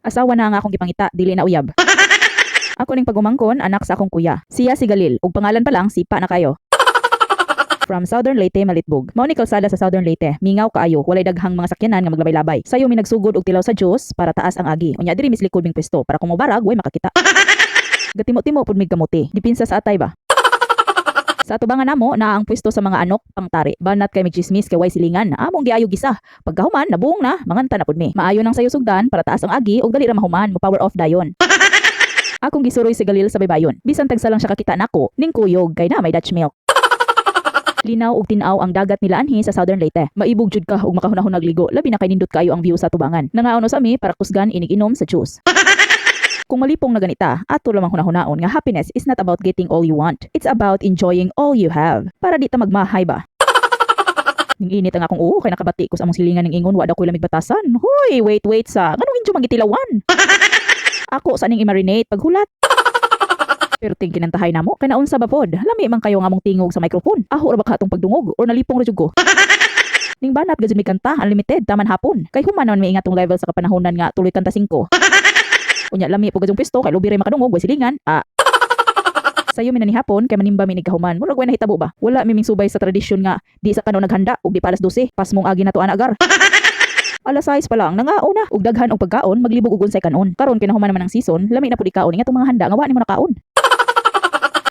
Asawa na nga akong gipangita, dili na uyab. Ako ning pagumangkon, anak sa akong kuya. Siya si Galil, ug pangalan pa lang sipa na kayo. From Southern Leyte, Malitbog. Mao ni kalsada sa Southern Leyte. Mingaw kaayo, walay daghang mga sakyanan nga maglabay-labay. Sayo mi nagsugod og tilaw sa Diyos para taas ang agi. Unya diri mislikod ming pwesto para kung mobarag way makakita. Gatimo-timo pud mig kamuti. Dipinsa sa atay ba? Sa atubangan namo naa ang pwesto sa mga anok pangtari. Banat kay michismis kay way silingan. Among giayo gisa. Pagkahuman nabuong na, manganta na pud mi. Maayo nang sayo sugdan para taas ang agi ug dali ra mahuman, mo power off dayon. Akong gisuroy si Galil sa baybayon. Bisan tagsa lang siya kakita nako, ning kuyog kay na may Dutch milk. Linaw ug tin-aw ang dagat nila anhi sa Southern Leyte. Maibog jud ka ug makahunahon nagligo, labi na kay nindot kayo ang view sa tubangan. Nangaon usami para kusgan inig-inom sa juice. Kung malipong na ganita, ato lamang hunahunaon nga happiness is not about getting all you want. It's about enjoying all you have. Para di ta magmahay ba? Ning init ang akong kay nakabati ko sa among silingan ning ingon wa daw koy lamig batasan. Hoy, wait sa. Nganong injo mangitilawan? Ako sa ning i-marinate paghulat. Pero ting kinantahay namo kay naunsa ba pod? Lami man kayo nga mong tingog sa microphone. Aho ra ba ka atong pagdungog or nalipong ra jud ko? Ning banat gajud mi kanta unlimited taman hapon. Kay human naman mi ingatong level sa kapanahonan nga tuloy kanta 5. Unya lami po gajong pisto kay lubi ray makadungog way silingan. Sayo mi na ni hapon kay manimba mi ni kahuman. Murag way nahitabo ba? Wala mi ming subay sa tradisyon nga di sa kanon naghanda ug di pa alas 12 pas mong agi nato anagar. Alas 6 pa lang nangaon na ug daghan og pagkaon maglibog ug unsay kanon. Karon kinahuman naman ang season, lami na pud ikaon ingatong mga handa nga wa nimo nakaon.